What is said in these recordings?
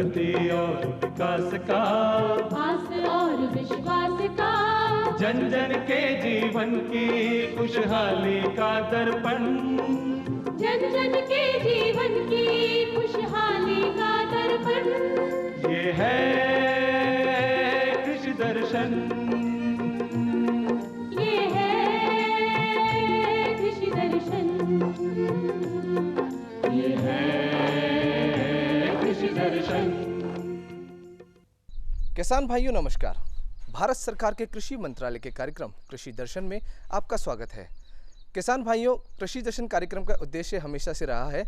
प्रगति और विकास का, आस और विश्वास का, जन जन के जीवन की खुशहाली का दर्पण, जन जन के जीवन की खुशहाली का दर्पण। ये है कृषि दर्शन, ये है कृषि दर्शन, ये है कृषि दर्शन। किसान भाइयों नमस्कार। भारत सरकार के कृषि मंत्रालय के कार्यक्रम कृषि दर्शन में आपका स्वागत है। किसान भाइयों, कृषि दर्शन कार्यक्रम का उद्देश्य हमेशा से रहा है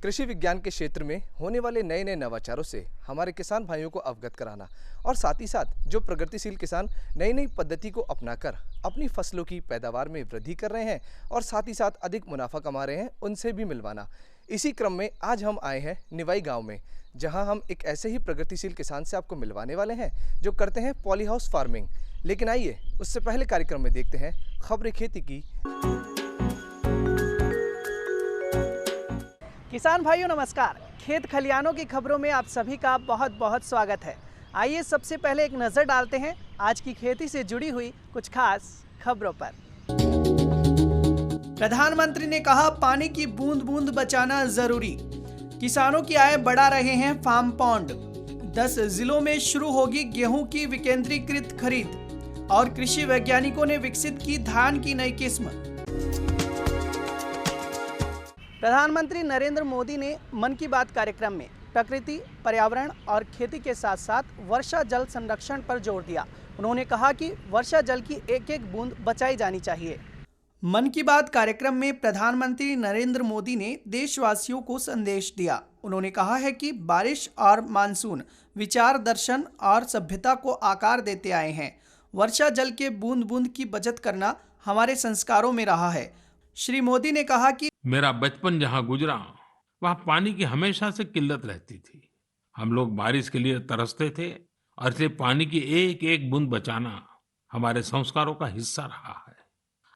कृषि विज्ञान के क्षेत्र में होने वाले नए नए नवाचारों से हमारे किसान भाइयों को अवगत कराना, और साथ ही साथ जो प्रगतिशील किसान नई नई पद्धति को अपनाकर अपनी फसलों की पैदावार में वृद्धि कर रहे हैं और साथ ही साथ अधिक मुनाफा कमा रहे हैं, उनसे भी मिलवाना। इसी क्रम में आज हम आए हैं निवाई गांव में, जहां हम एक ऐसे ही प्रगतिशील किसान से आपको मिलवाने वाले हैं जो करते हैं पॉली हाउस फार्मिंग। लेकिन आइए उससे पहले कार्यक्रम में देखते हैं खबरें खेती की। किसान भाइयों नमस्कार। खेत खलियानों की खबरों में आप सभी का बहुत बहुत स्वागत है। आइए सबसे पहले एक नज़र डालते हैं आज की खेती से जुड़ी हुई कुछ खास खबरों पर। प्रधानमंत्री ने कहा, पानी की बूंद बूंद बचाना जरूरी। किसानों की आय बढ़ा रहे हैं फार्म पॉन्ड। 10 जिलों में शुरू होगी गेहूं की विकेंद्रीकृत खरीद, और कृषि वैज्ञानिकों ने विकसित की धान की नई किस्म। प्रधानमंत्री नरेंद्र मोदी ने मन की बात कार्यक्रम में प्रकृति, पर्यावरण और खेती के साथ साथ वर्षा जल संरक्षण पर जोर दिया। उन्होंने कहा कि वर्षा जल की एक एक बूंद बचाई जानी चाहिए। मन की बात कार्यक्रम में प्रधानमंत्री नरेंद्र मोदी ने देशवासियों को संदेश दिया। उन्होंने कहा है कि बारिश और मानसून विचार, दर्शन और सभ्यता को आकार देते आए हैं। वर्षा जल के बूंद बूंद की बचत करना हमारे संस्कारों में रहा है। श्री मोदी ने कहा कि मेरा बचपन जहाँ गुजरा वहाँ पानी की हमेशा से किल्लत रहती थी। हम लोग बारिश के लिए तरसते थे, और इसलिए पानी की एक एक बूंद बचाना हमारे संस्कारों का हिस्सा रहा है।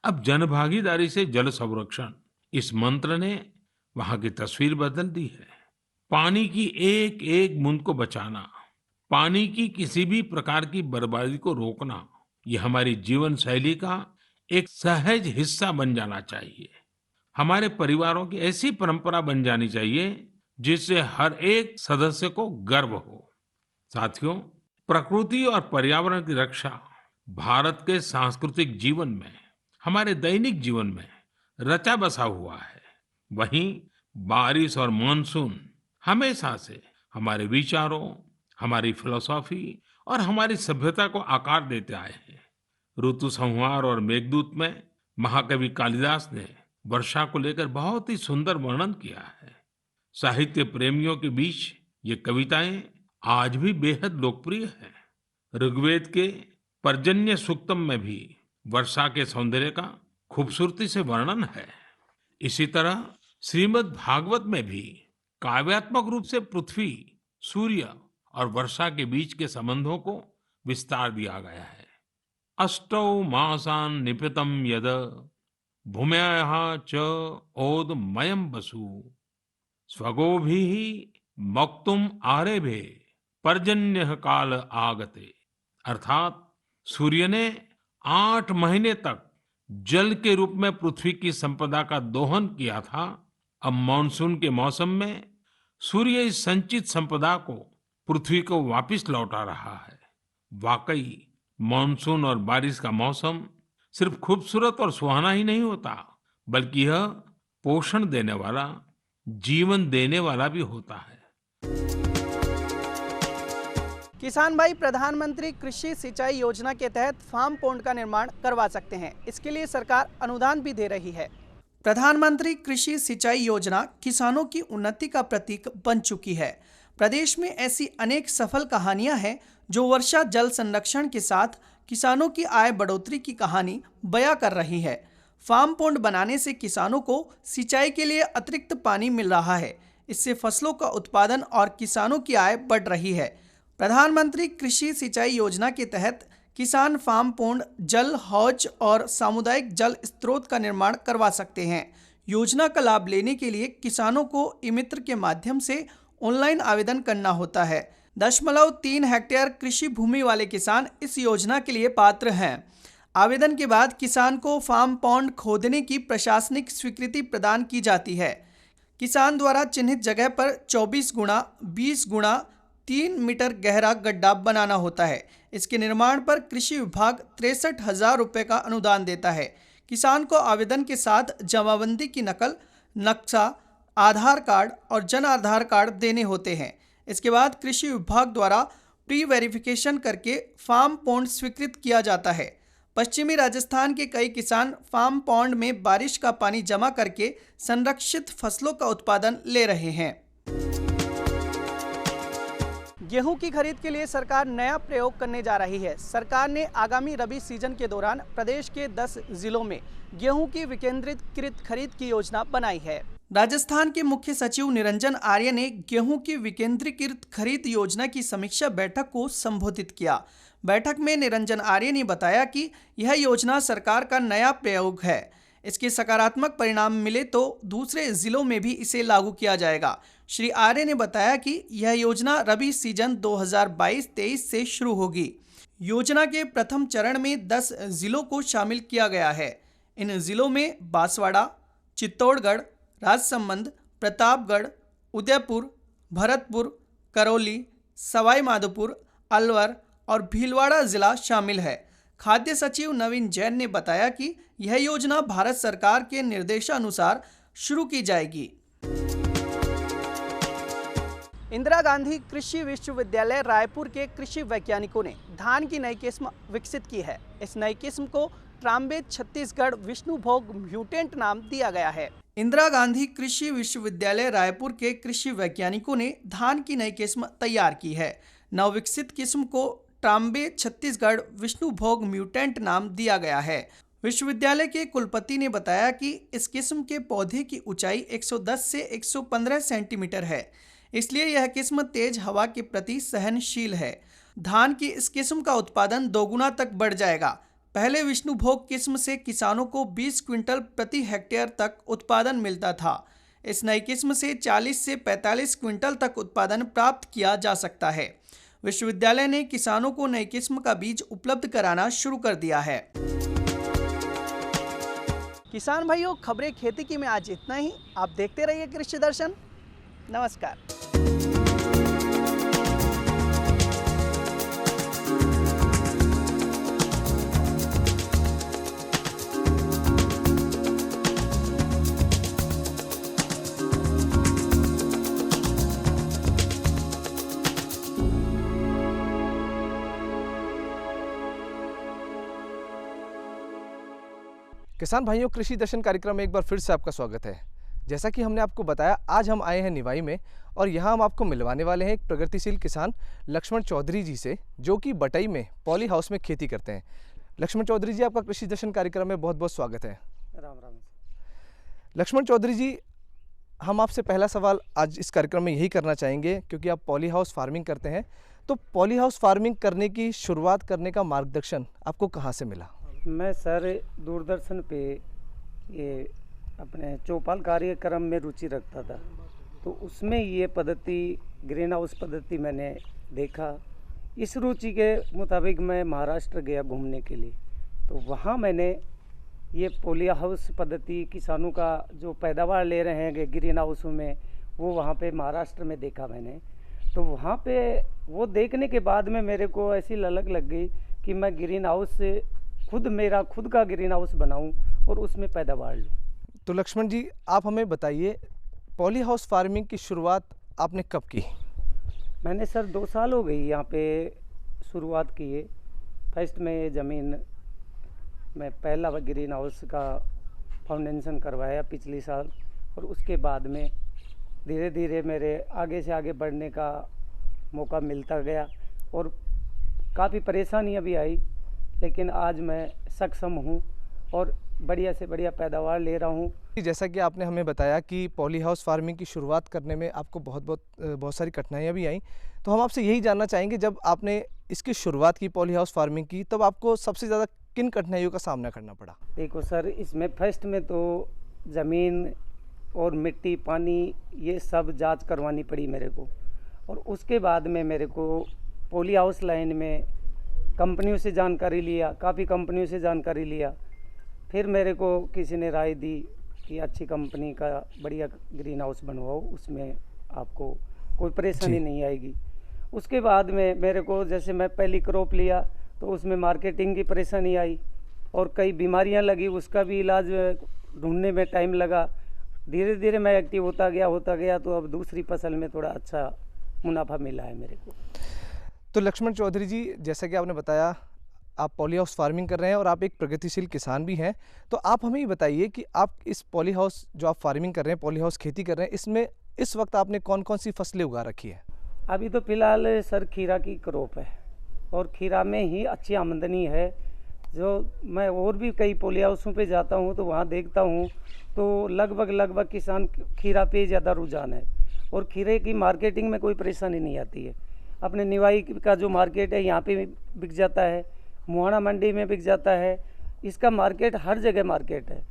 अब जनभागीदारी से जल संरक्षण, इस मंत्र ने वहाँ की तस्वीर बदल दी है। पानी की एक एक बूंद को बचाना, पानी की किसी भी प्रकार की बर्बादी को रोकना, ये हमारी जीवन शैली का एक सहज हिस्सा बन जाना चाहिए। हमारे परिवारों की ऐसी परंपरा बन जानी चाहिए जिससे हर एक सदस्य को गर्व हो। साथियों, प्रकृति और पर्यावरण की रक्षा भारत के सांस्कृतिक जीवन में, हमारे दैनिक जीवन में रचा बसा हुआ है। वहीं बारिश और मानसून हमेशा से हमारे विचारों, हमारी फिलॉसफी और हमारी सभ्यता को आकार देते आए हैं। ऋतु संहार और मेघदूत में महाकवि कालिदास ने वर्षा को लेकर बहुत ही सुंदर वर्णन किया है। साहित्य प्रेमियों के बीच ये कविताएं आज भी बेहद लोकप्रिय हैं। ऋग्वेद के पर्जन्य सूक्तम में भी वर्षा के सौंदर्य का खूबसूरती से वर्णन है। इसी तरह श्रीमद् भागवत में भी काव्यात्मक रूप से पृथ्वी, सूर्य और वर्षा के बीच के संबंधों को विस्तार दिया गया है। अष्टौ मासान् निपीतं यद भूम्याः च ओदमयं वसु स्वगोभिः मक्तुम् आरेभे पर्जन्यः काल आगते। अर्थात सूर्य ने 8 महीने तक जल के रूप में पृथ्वी की संपदा का दोहन किया था। अब मानसून के मौसम में सूर्य इस संचित संपदा को पृथ्वी को वापस लौटा रहा है। वाकई मानसून और बारिश का मौसम सिर्फ खूबसूरत और सुहाना ही नहीं होता, बल्कि यह पोषण देने वाला, जीवन देने वाला भी होता है। किसान भाई प्रधानमंत्री कृषि सिंचाई योजना के तहत फार्म पॉन्ड का निर्माण करवा सकते हैं। इसके लिए सरकार अनुदान भी दे रही है। प्रधानमंत्री कृषि सिंचाई योजना किसानों की उन्नति का प्रतीक बन चुकी है। प्रदेश में ऐसी अनेक सफल कहानियां हैं जो वर्षा जल संरक्षण के साथ किसानों की आय बढ़ोतरी की कहानी बयां कर रही है। फार्म पॉन्ड बनाने से किसानों को सिंचाई के लिए अतिरिक्त पानी मिल रहा है। इससे फसलों का उत्पादन और किसानों की आय बढ़ रही है। प्रधानमंत्री कृषि सिंचाई योजना के तहत किसान फार्म पॉन्ड, जल हौज और सामुदायिक जल स्रोत का निर्माण करवा सकते हैं। योजना का लाभ लेने के लिए किसानों को ई मित्र के माध्यम से ऑनलाइन आवेदन करना होता है। .3 हेक्टेयर कृषि भूमि वाले किसान इस योजना के लिए पात्र हैं। आवेदन के बाद किसान को फार्म पॉन्ड खोदने की प्रशासनिक स्वीकृति प्रदान की जाती है। किसान द्वारा चिन्हित जगह पर 24 गुणा 20 गुणा 3 मीटर गहरा गड्ढा बनाना होता है। इसके निर्माण पर कृषि विभाग 63,000 रुपये का अनुदान देता है। किसान को आवेदन के साथ जमाबंदी की नकल, नक्शा, आधार कार्ड और जन आधार कार्ड देने होते हैं। इसके बाद कृषि विभाग द्वारा प्री वेरिफिकेशन करके फार्म पॉन्ड स्वीकृत किया जाता है। पश्चिमी राजस्थान के कई किसान फार्म पॉन्ड में बारिश का पानी जमा करके संरक्षित फसलों का उत्पादन ले रहे हैं। गेहूं की खरीद के लिए सरकार नया प्रयोग करने जा रही है। सरकार ने आगामी रबी सीजन के दौरान प्रदेश के 10 जिलों में गेहूं की विकेंद्रीकृत खरीद की योजना बनाई है। राजस्थान के मुख्य सचिव निरंजन आर्य ने गेहूं की विकेंद्रीकृत खरीद योजना की समीक्षा बैठक को संबोधित किया। बैठक में निरंजन आर्य ने बताया कि यह योजना सरकार का नया प्रयोग है। इसके सकारात्मक परिणाम मिले तो दूसरे जिलों में भी इसे लागू किया जाएगा। श्री आर्य ने बताया कि यह योजना रबी सीजन 2022-23 से शुरू होगी। योजना के प्रथम चरण में 10 जिलों को शामिल किया गया है। इन जिलों में बांसवाड़ा, चित्तौड़गढ़, राजसमंद, प्रतापगढ़, उदयपुर, भरतपुर, करौली, सवाई माधोपुर, अलवर और भीलवाड़ा जिला शामिल है। खाद्य सचिव नवीन जैन ने बताया कि यह योजना भारत सरकार के निर्देशानुसार शुरू की जाएगी। इंदिरा गांधी कृषि विश्वविद्यालय रायपुर के कृषि वैज्ञानिकों ने धान की नई किस्म विकसित की है। इस नई किस्म को ट्राम्बे छत्तीसगढ़ विष्णुभोग म्यूटेंट नाम दिया गया है। इंदिरा गांधी कृषि विश्वविद्यालय रायपुर के कृषि वैज्ञानिकों ने धान की नई किस्म तैयार की है। नवविकसित किस्म को ट्राम्बे छत्तीसगढ़ विष्णुभोग म्यूटेंट नाम दिया गया है। विश्वविद्यालय के कुलपति ने बताया कि इस किस्म के पौधे की ऊंचाई 110 से 115 सेंटीमीटर है, इसलिए यह किस्म तेज हवा के प्रति सहनशील है। धान की इस किस्म का उत्पादन 2 गुना तक बढ़ जाएगा। पहले विष्णुभोग किस्म से किसानों को 20 क्विंटल प्रति हेक्टेयर तक उत्पादन मिलता था। इस नई किस्म से 40 से 45 क्विंटल तक उत्पादन प्राप्त किया जा सकता है। विश्वविद्यालय ने किसानों को नई किस्म का बीज उपलब्ध कराना शुरू कर दिया है। किसान भाइयों, खबरें खेती की में आज इतना ही। आप देखते रहिए कृषि दर्शन। नमस्कार। किसान भाइयों, कृषि दर्शन कार्यक्रम में एक बार फिर से आपका स्वागत है। जैसा कि हमने आपको बताया, आज हम आए हैं निवाई में और यहाँ हम आपको मिलवाने वाले हैं एक प्रगतिशील किसान लक्ष्मण चौधरी जी से, जो कि बटई में पॉली हाउस में खेती करते हैं। लक्ष्मण चौधरी जी, आपका कृषि दर्शन कार्यक्रम में बहुत बहुत स्वागत है। राम राम। लक्ष्मण चौधरी जी, हम आपसे पहला सवाल आज इस कार्यक्रम में यही करना चाहेंगे, क्योंकि आप पॉली हाउस फार्मिंग करते हैं, तो पॉली हाउस फार्मिंग करने की शुरुआत करने का मार्गदर्शन आपको कहाँ से मिला? मैं सर दूरदर्शन पे ये अपने चौपाल कार्यक्रम में रुचि रखता था, तो उसमें ये पद्धति ग्रीन हाउस पद्धति मैंने देखा। इस रुचि के मुताबिक मैं महाराष्ट्र गया घूमने के लिए, तो वहाँ मैंने ये पॉली हाउस पद्धति किसानों का जो पैदावार ले रहे हैं ग्रीन हाउस में, वो वहाँ पे महाराष्ट्र में देखा मैंने। तो वहाँ पे वो देखने के बाद में मेरे को ऐसी ललक लग गई कि मैं ग्रीन हाउस से मेरा खुद का ग्रीन हाउस बनाऊं और उसमें पैदावार लूं। तो लक्ष्मण जी, आप हमें बताइए, पॉली हाउस फार्मिंग की शुरुआत आपने कब की? मैंने सर 2 साल हो गई यहाँ पे शुरुआत की है। फर्स्ट में ज़मीन में पहला ग्रीन हाउस का फाउंडेशन करवाया पिछले साल, और उसके बाद में धीरे धीरे मेरे आगे से आगे बढ़ने का मौका मिलता गया और काफ़ी परेशानियाँ भी आई, लेकिन आज मैं सक्षम हूँ और बढ़िया से बढ़िया पैदावार ले रहा हूँ। जैसा कि आपने हमें बताया कि पॉली हाउस फार्मिंग की शुरुआत करने में आपको बहुत सारी कठिनाइयाँ भी आईं, तो हम आपसे यही जानना चाहेंगे, जब आपने इसकी शुरुआत की पॉली हाउस फार्मिंग की, तब आपको सबसे ज़्यादा किन कठिनाइयों का सामना करना पड़ा? देखो सर, इसमें फर्स्ट में तो ज़मीन और मिट्टी पानी ये सब जांच करवानी पड़ी मेरे को, और उसके बाद में मेरे को पॉली हाउस लाइन में कंपनियों से जानकारी लिया, काफ़ी कंपनियों से जानकारी लिया। फिर मेरे को किसी ने राय दी कि अच्छी कंपनी का बढ़िया ग्रीन हाउस बनवाओ, उसमें आपको कोई परेशानी नहीं आएगी। उसके बाद में मेरे को, जैसे मैं पहली क्रॉप लिया तो उसमें मार्केटिंग की परेशानी आई और कई बीमारियां लगी, उसका भी इलाज ढूंढने में टाइम लगा। धीरे धीरे मैं एक्टिव होता गया तो अब दूसरी फसल में थोड़ा अच्छा मुनाफा मिला है मेरे को। तो लक्ष्मण चौधरी जी, जैसा कि आपने बताया आप पॉली हाउस फार्मिंग कर रहे हैं और आप एक प्रगतिशील किसान भी हैं, तो आप हमें ये बताइए कि आप इस पॉली हाउस जो आप फार्मिंग कर रहे हैं, पॉली हाउस खेती कर रहे हैं, इसमें इस वक्त आपने कौन कौन सी फसलें उगा रखी है? अभी तो फिलहाल सर खीरा की क्रॉप है और खीरा में ही अच्छी आमदनी है। जो मैं और भी कई पॉली हाउसों पे जाता हूँ तो वहाँ देखता हूँ तो लगभग किसान खीरा पे ज़्यादा रुझान है और खीरे की मार्केटिंग में कोई परेशानी नहीं आती है। अपने निवाई का जो मार्केट है यहाँ पे बिक जाता है, मुहाना मंडी में बिक जाता है। इसका मार्केट हर जगह मार्केट है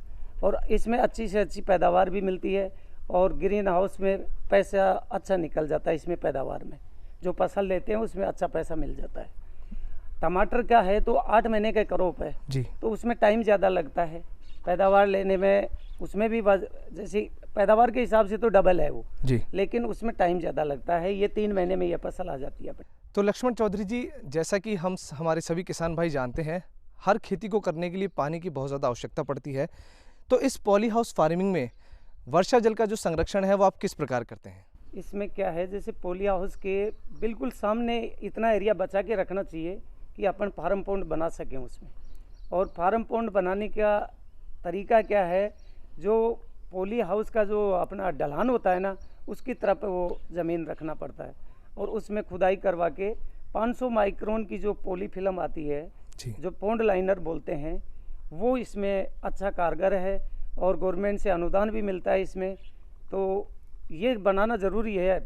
और इसमें अच्छी से अच्छी पैदावार भी मिलती है और ग्रीन हाउस में पैसा अच्छा निकल जाता है। इसमें पैदावार में जो फसल लेते हैं उसमें अच्छा पैसा मिल जाता है। टमाटर का है तो 8 महीने का क्रॉप है जी, तो उसमें टाइम ज़्यादा लगता है पैदावार लेने में। उसमें भी जैसे पैदावार के हिसाब से तो डबल है वो जी, लेकिन उसमें टाइम ज़्यादा लगता है। ये 3 महीने में ये फसल आ जाती है। तो लक्ष्मण चौधरी जी, जैसा कि हमारे सभी किसान भाई जानते हैं, हर खेती को करने के लिए पानी की बहुत ज़्यादा आवश्यकता पड़ती है। तो इस पॉली हाउस फार्मिंग में वर्षा जल का जो संरक्षण है वो आप किस प्रकार करते हैं? इसमें क्या है, जैसे पॉली हाउस के बिल्कुल सामने इतना एरिया बचा के रखना चाहिए कि अपन फार्म पॉन्ड बना सकें उसमें। और फार्म पॉन्ड बनाने का तरीका क्या है, जो पॉली हाउस का जो अपना ढलान होता है ना, उसकी तरफ वो ज़मीन रखना पड़ता है और उसमें खुदाई करवा के 500 माइक्रोन की जो पॉली फिल्म आती है, जो पॉन्ड लाइनर बोलते हैं, वो इसमें अच्छा कारगर है और गवर्नमेंट से अनुदान भी मिलता है इसमें। तो ये बनाना ज़रूरी है,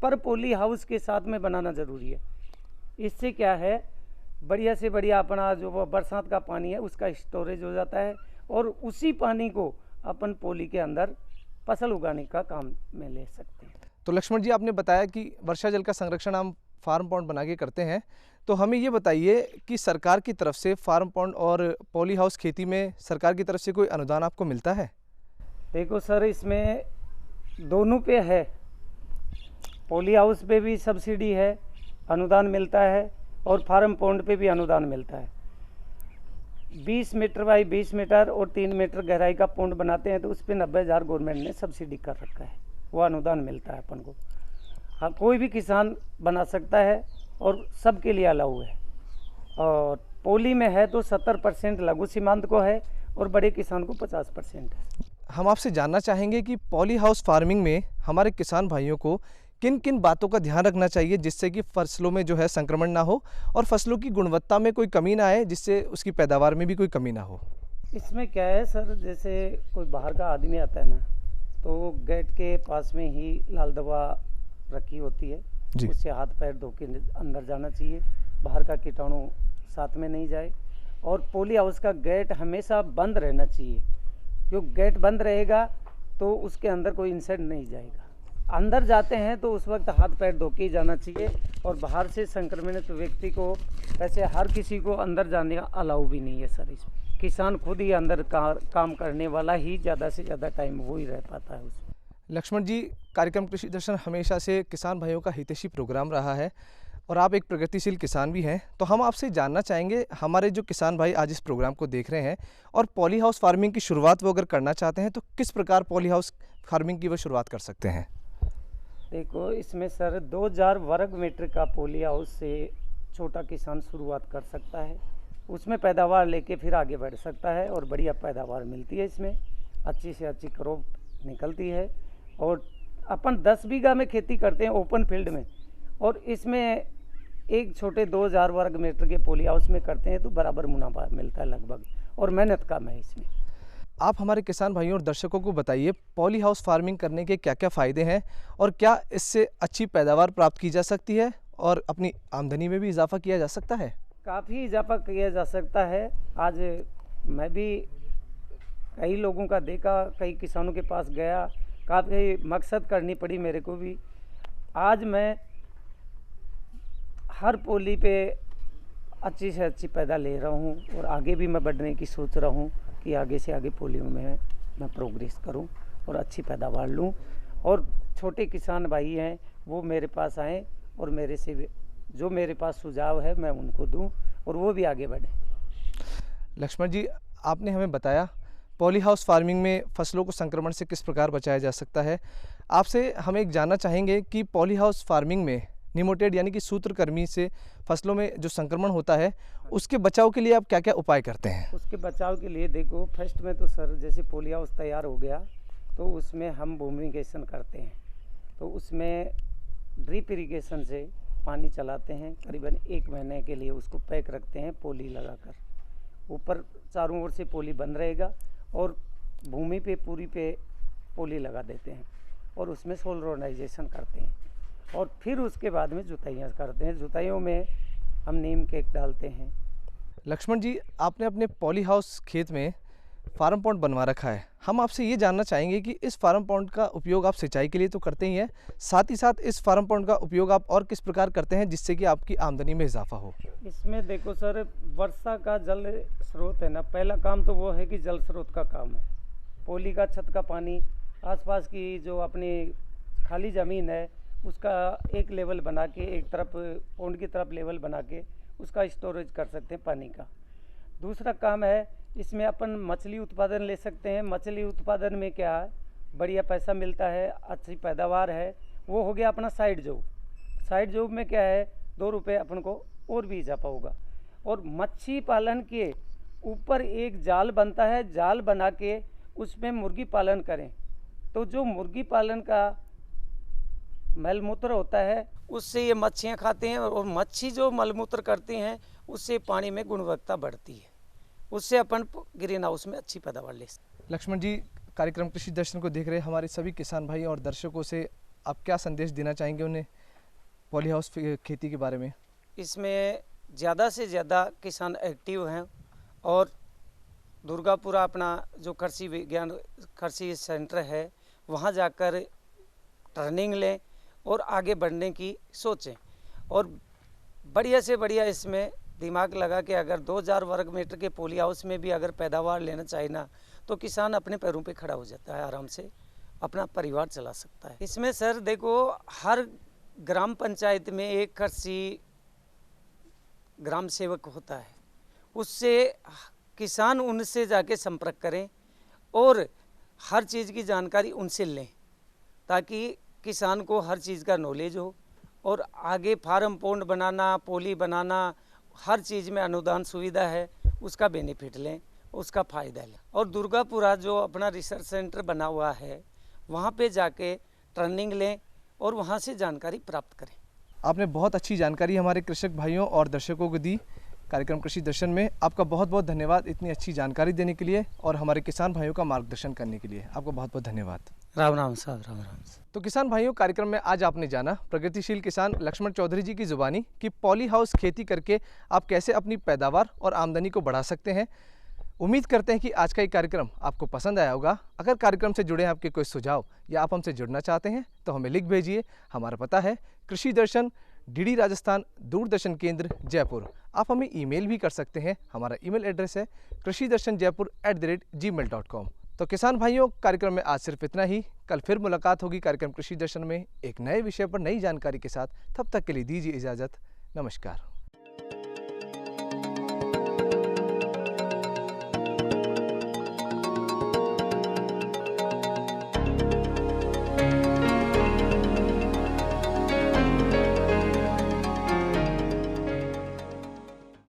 पर पॉली हाउस के साथ में बनाना ज़रूरी है। इससे क्या है, बढ़िया से बढ़िया अपना जो वो बरसात का पानी है उसका स्टोरेज हो जाता है और उसी पानी को अपन पॉली के अंदर फसल उगाने का काम में ले सकते हैं। तो लक्ष्मण जी, आपने बताया कि वर्षा जल का संरक्षण हम फार्म पॉन्ड बना के करते हैं, तो हमें ये बताइए कि सरकार की तरफ से फार्म पॉन्ड और पॉली हाउस खेती में सरकार की तरफ से कोई अनुदान आपको मिलता है? देखो सर, इसमें दोनों पे है, पॉली हाउस पे भी सब्सिडी है, अनुदान मिलता है और फार्म पॉन्ड पे भी अनुदान मिलता है। 20 मीटर बाई 20 मीटर और 3 मीटर गहराई का पॉन्ड बनाते हैं तो उस पर 90,000 गवर्नमेंट ने सब्सिडी कर रखा है, वो अनुदान मिलता है अपन को। हाँ, कोई भी किसान बना सकता है और सबके लिए अलाउ है। और पॉली में है तो 70% लघु सीमांत को है और बड़े किसान को 50% है। हम आपसे जानना चाहेंगे कि पॉली हाउस फार्मिंग में हमारे किसान भाइयों को किन किन बातों का ध्यान रखना चाहिए जिससे कि फसलों में जो है संक्रमण ना हो और फसलों की गुणवत्ता में कोई कमी ना आए, जिससे उसकी पैदावार में भी कोई कमी ना हो। इसमें क्या है सर, जैसे कोई बाहर का आदमी आता है ना तो गेट के पास में ही लाल दवा रखी होती है, उससे हाथ पैर धो के अंदर जाना चाहिए, बाहर का कीटाणु साथ में नहीं जाए। और पॉली हाउस का गेट हमेशा बंद रहना चाहिए, क्योंकि गेट बंद रहेगा तो उसके अंदर कोई इंसेक्ट नहीं जाएगा। अंदर जाते हैं तो उस वक्त हाथ पैर धो के ही जाना चाहिए और बाहर से संक्रमित व्यक्ति को, वैसे हर किसी को अंदर जाने का अलाउ भी नहीं है सर। इसमें किसान खुद ही अंदर काम करने वाला ही ज़्यादा से ज़्यादा टाइम वो ही रह पाता है उसमें। लक्ष्मण जी, कार्यक्रम कृषि दर्शन हमेशा से किसान भाइयों का हितैषी प्रोग्राम रहा है और आप एक प्रगतिशील किसान भी हैं, तो हम आपसे जानना चाहेंगे, हमारे जो किसान भाई आज इस प्रोग्राम को देख रहे हैं और पॉली हाउस फार्मिंग की शुरुआत वो अगर करना चाहते हैं तो किस प्रकार पॉली हाउस फार्मिंग की वो शुरुआत कर सकते हैं? देखो, इसमें सर 2000 वर्ग मीटर का पॉली हाउस से छोटा किसान शुरुआत कर सकता है, उसमें पैदावार लेके फिर आगे बढ़ सकता है और बढ़िया पैदावार मिलती है। इसमें अच्छी से अच्छी क्रॉप निकलती है और अपन 10 बीघा में खेती करते हैं ओपन फील्ड में, और इसमें एक छोटे 2000 वर्ग मीटर के पॉली हाउस में करते हैं तो बराबर मुनाफा मिलता है लगभग, और मेहनत कम है इसमें। आप हमारे किसान भाइयों और दर्शकों को बताइए, पॉली हाउस फार्मिंग करने के क्या क्या फ़ायदे हैं और क्या इससे अच्छी पैदावार प्राप्त की जा सकती है और अपनी आमदनी में भी इजाफा किया जा सकता है? काफ़ी इजाफा किया जा सकता है। आज मैं भी कई लोगों का देखा, कई किसानों के पास गया, काफ़ी मकसद करनी पड़ी मेरे को भी। आज मैं हर पोली पे अच्छी से अच्छी पैदा ले रहा हूँ और आगे भी मैं बढ़ने की सोच रहा हूँ कि आगे से आगे पोलियों में मैं प्रोग्रेस करूँ और अच्छी पैदावार लूँ। और छोटे किसान भाई हैं वो मेरे पास आएँ और मेरे से जो मेरे पास सुझाव है मैं उनको दूँ और वो भी आगे बढ़े। लक्ष्मण जी, आपने हमें बताया पॉली हाउस फार्मिंग में फसलों को संक्रमण से किस प्रकार बचाया जा सकता है। आपसे हम एक जानना चाहेंगे कि पॉली हाउस फार्मिंग में निमोटेड यानी कि सूत्रकृमि से फसलों में जो संक्रमण होता है उसके बचाव के लिए आप क्या क्या उपाय करते हैं? उसके बचाव के लिए देखो, फर्स्ट में तो सर जैसे पॉली हाउस तैयार हो गया तो उसमें हम भूमिगेशन करते हैं। तो उसमें ड्रिप इरिगेशन से पानी चलाते हैं, करीबन 1 महीने के लिए उसको पैक रखते हैं पोली लगाकर। ऊपर चारों ओर से पोली बंद रहेगा और भूमि पे पूरी पे पोली लगा देते हैं और उसमें सोलराइजेशन करते हैं और फिर उसके बाद में जुताइयाँ करते हैं। जुताइयों में हम नीम केक डालते हैं। लक्ष्मण जी, आपने अपने पॉली हाउस खेत में फार्म पॉन्ड बनवा रखा है। हम आपसे ये जानना चाहेंगे कि इस फार्म पॉन्ड का उपयोग आप सिंचाई के लिए तो करते ही हैं, साथ ही साथ इस फार्म पॉन्ड का उपयोग आप और किस प्रकार करते हैं जिससे कि आपकी आमदनी में इजाफा हो? इसमें देखो सर, वर्षा का जल स्रोत है ना, पहला काम तो वो है कि जल स्रोत का काम है। पोली का छत का पानी, आसपास की जो अपनी खाली ज़मीन है उसका एक लेवल बना के, एक तरफ पॉन्ड की तरफ लेवल बना के उसका स्टोरेज कर सकते हैं पानी का। दूसरा काम है, इसमें अपन मछली उत्पादन ले सकते हैं। मछली उत्पादन में क्या है, बढ़िया पैसा मिलता है, अच्छी पैदावार है। वो हो गया अपना साइड जॉब। साइड जॉब में क्या है, 2 रुपये अपन को और भी इजाफा होगा। और मच्छी पालन के ऊपर एक जाल बनता है, जाल बना के उसमें मुर्गी पालन करें तो जो मुर्गी पालन का मलमूत्र होता है उससे ये मच्छियाँ खाते हैं और मच्छी जो मलमूत्र करती हैं उससे पानी में गुणवत्ता बढ़ती है, उससे अपन ग्रीन हाउस में अच्छी पैदावार ले सकते हैं। लक्ष्मण जी, कार्यक्रम कृषि दर्शन को देख रहे हमारे सभी किसान भाई और दर्शकों से आप क्या संदेश देना चाहेंगे उन्हें पॉली हाउस खेती के बारे में? इसमें ज़्यादा से ज़्यादा किसान एक्टिव हैं और दुर्गापुरा अपना जो कृषि सेंटर है वहाँ जाकर ट्रेनिंग लें और आगे बढ़ने की सोचें और बढ़िया से बढ़िया इसमें दिमाग लगा के अगर 2000 वर्ग मीटर के पॉली हाउस में भी अगर पैदावार लेना चाहे ना तो किसान अपने पैरों पे खड़ा हो जाता है, आराम से अपना परिवार चला सकता है। इसमें सर देखो, हर ग्राम पंचायत में एक कृषि ग्राम सेवक होता है, उससे किसान उनसे जाके संपर्क करें और हर चीज़ की जानकारी उनसे लें ताकि किसान को हर चीज़ का नॉलेज हो और आगे फार्म पॉन्ड बनाना, पोली बनाना, हर चीज़ में अनुदान सुविधा है, उसका बेनिफिट लें, उसका फ़ायदा लें। और दुर्गापुरा जो अपना रिसर्च सेंटर बना हुआ है वहाँ पे जाके ट्रेनिंग लें और वहाँ से जानकारी प्राप्त करें। आपने बहुत अच्छी जानकारी हमारे कृषक भाइयों और दर्शकों को दी कार्यक्रम कृषि दर्शन में। आपका बहुत बहुत धन्यवाद इतनी अच्छी जानकारी देने के लिए और हमारे किसान भाइयों का मार्गदर्शन करने के लिए। आपको बहुत बहुत धन्यवाद। राम राम साहब, राम राम। तो किसान भाइयों, कार्यक्रम में आज आपने जाना प्रगतिशील किसान लक्ष्मण चौधरी जी की जुबानी कि पॉली हाउस खेती करके आप कैसे अपनी पैदावार और आमदनी को बढ़ा सकते हैं। उम्मीद करते हैं कि आज का ये कार्यक्रम आपको पसंद आया होगा। अगर कार्यक्रम से जुड़े आपके कोई सुझाव या आप हमसे जुड़ना चाहते हैं तो हमें लिख भेजिए। हमारा पता है कृषि दर्शन, डीडी राजस्थान, दूरदर्शन केंद्र, जयपुर। आप हमें ईमेल भी कर सकते हैं। हमारा ईमेल एड्रेस है krishidarshanjaipur@gmail.com। तो किसान भाइयों, कार्यक्रम में आज सिर्फ इतना ही। कल फिर मुलाकात होगी कार्यक्रम कृषि दर्शन में एक नए विषय पर नई जानकारी के साथ। तब तक के लिए दीजिए इजाज़त। नमस्कार।